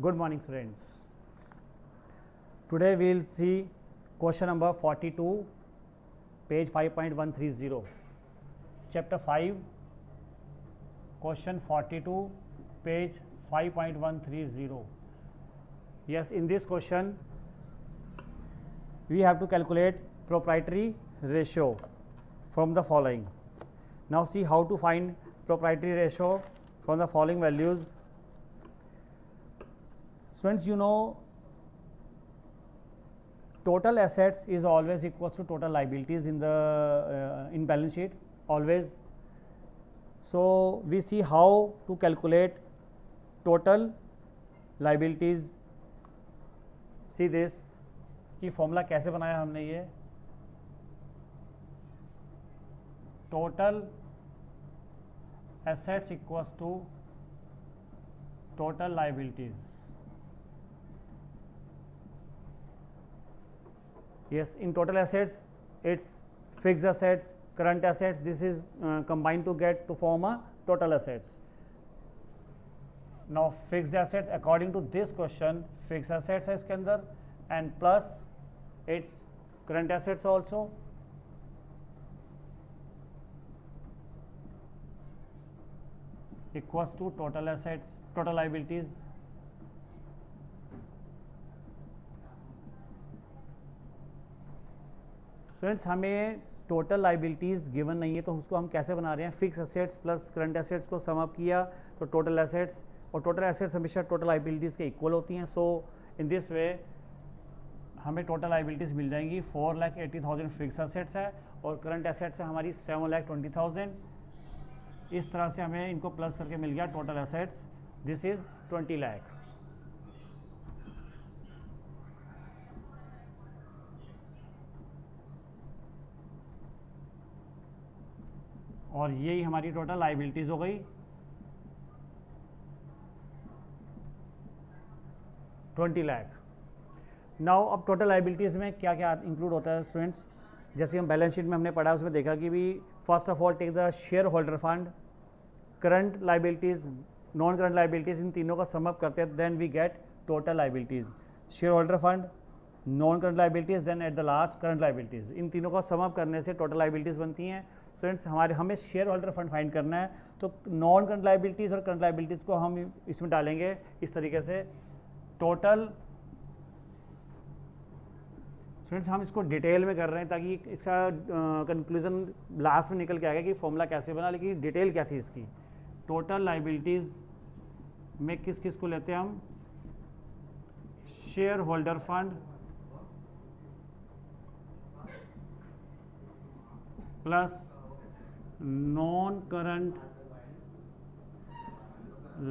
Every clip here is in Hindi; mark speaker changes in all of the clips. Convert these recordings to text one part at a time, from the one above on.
Speaker 1: Good morning, students. Today we will see question number 42, page 5.130, chapter 5, question 42, page 5.130. Yes, in this question we have to calculate proprietary ratio from the following. Now see how to find proprietary ratio from the following values. Students, you know total assets is always equals to total liabilities in the in balance sheet, always. So we see how to calculate total liabilities. See this कि फॉर्मूला कैसे बनाया हमने, ये total assets equals to total liabilities. Yes, in total assets it's fixed assets, current assets, this is combined to get to form a total assets. Now fixed assets according to this question, fixed assets है इसके अंदर and plus its current assets also. Equals to total assets, total liabilities. Friends, हमें टोटल लाइबिलिटीज़ गिवन नहीं है तो उसको हम कैसे बना रहे हैं, fix assets plus current assets को सम अप किया तो टोटल एसेट्स, और टोटल एसेट्स हमेशा टोटल लाइबिलिटीज़ के इक्वल होती हैं. सो इन दिस वे हमें टोटल लाइबिलिटीज़ मिल जाएंगी. 4,80,000 फिक्स एसेट्स है और करंट एसेट्स है हमारी 7,20,000. इस तरह से हमें इनको प्लस करके मिल गया total assets, this is 20 lakh. और यही हमारी टोटल लाइबिलिटीज हो गई 20 लाख. नाउ अब टोटल लाइबिलिटीज़ में क्या क्या इंक्लूड होता है स्टूडेंट्स, जैसे हम बैलेंस शीट में हमने पढ़ा उसमें देखा कि भी first of all take the share holder fund, current liabilities, non current liabilities, इन तीनों का सम अप करते हैं then we get total liabilities. Share holder fund, non current liabilities, then at the last current liabilities. इन तीनों का सम अप करने से टोटल लाइबिलिटीज़ बनती हैं. स्टूडेंट्स, हमें शेयर होल्डर फंड फाइंड करना है तो नॉन करंट लाइबिलिटीज़ और करंट लाइबिलिटीज़ को हम इसमें डालेंगे इस तरीके से. टोटल स्टूडेंट्स, हम इसको डिटेल में कर रहे हैं ताकि इसका कंक्लूजन लास्ट में निकल के आएगा कि फॉर्मूला कैसे बना, लेकिन डिटेल क्या थी इसकी. टोटल लाइबिलिटीज़ में किस किस को लेते हैं हम, share holder fund plus non current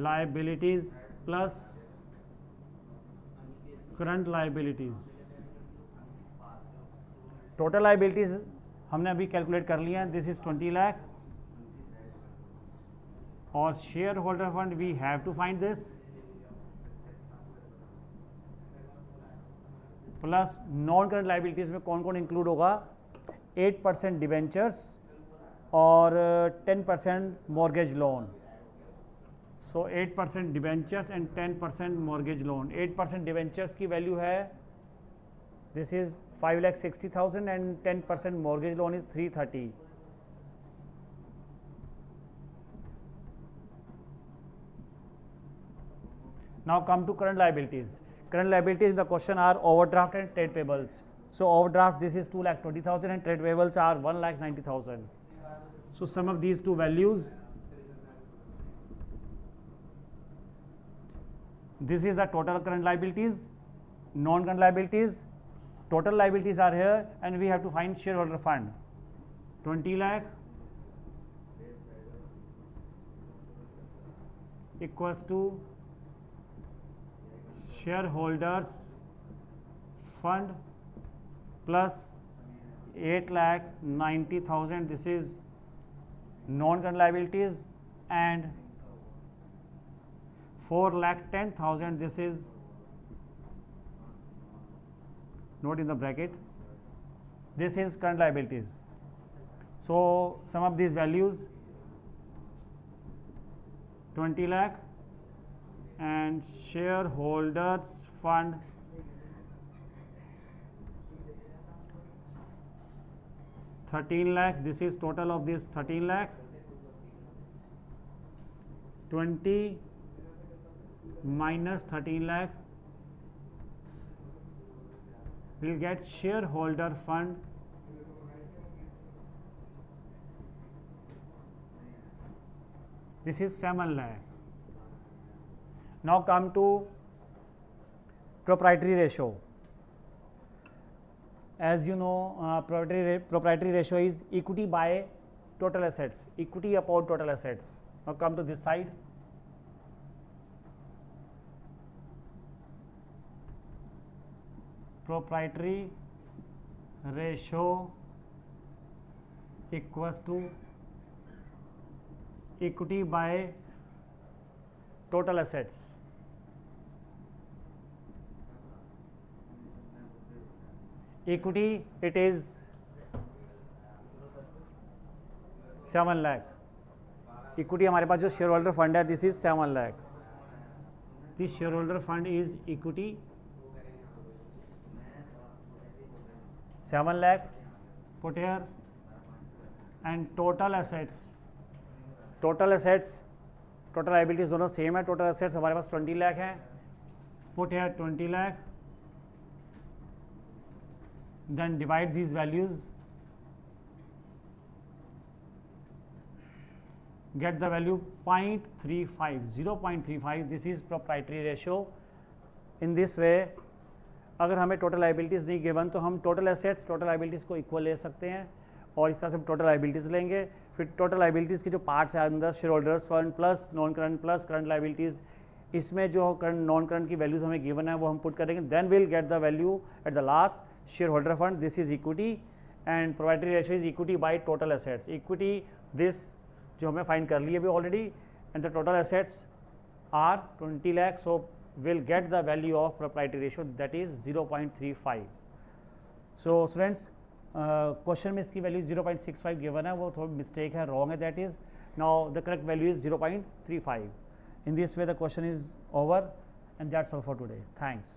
Speaker 1: liabilities plus current liabilities. Total liabilities हमने अभी कैलकुलेट कर लिया है, दिस इज 20 लाख. और share holder fund we have to find this plus non current liabilities में कौन कौन इंक्लूड होगा, 8% डिबेंचर्स और 10% mortgage loan. So 8% debentures and 10% mortgage loan. 8% debentures की वैल्यू है this is 5,60,000 and 10% mortgage loan is 330. Now come to current liabilities. Current liabilities in the question are overdraft and trade payables. So overdraft, this is 2,20,000 and trade payables are 1,90,000. So sum of these two values. This is the total current liabilities, non-current liabilities. Total liabilities are here and we have to find shareholder fund. 20 lakh equals to shareholders fund plus 8,90,000, this is non-current liabilities, and 4,10,000, this is note in the bracket, this is current liabilities. So sum of these values 20 lakh and shareholders fund ₹13 lakh. This is total of this 13 lakh. 20 minus 13 lakh will get shareholder fund this is 7 lakh. Now come to proprietary ratio. As you know, proprietary ratio is equity by total assets, equity upon total assets. Now come to this side. Proprietary ratio equals to equity by total assets. Equity, it is 7 lakh. Equity हमारे पास जो शेयर होल्डर फंड है this is 7 lakh. This share holder fund is equity 7 lakh put here, and total assets total liabilities दोनों सेम है. टोटल assets हमारे पास 20 lakh है. put here 20 lakh, then divide these values, get the value 0.35. This is proprietary ratio. In this way, अगर हमें टोटल लाइबिलिटीज़ नहीं गिवन तो हम टोटल एसेट्स टोटल लाइबिलिटीज़ को इक्वल ले सकते हैं और इस तरह से हम टोटल लाइबिलिटीज़ लेंगे. फिर टोटल लाइबिलिटीज़ के जो पार्ट्स है अंदर share holders fund plus non current plus current liabilities, इसमें जो करंट नॉन करंट की वैल्यूज़ हमें गिवन है वो हम पुट करेंगे. Then will get the value at the last share holder fund. This is equity and proprietary ratio is equity by total assets. Equity this जो हमें फाइंड कर ली अभी already, and the total assets are 20 lakh. So will get the value of proprietary ratio, that is 0.35. So students, question में इसकी वैल्यू 0.65 गिवन है, वो थोड़ा मिस्टेक है, रॉन्ग है. That is now the correct value is 0.35. In this way the question is over, and that's all for today. Thanks.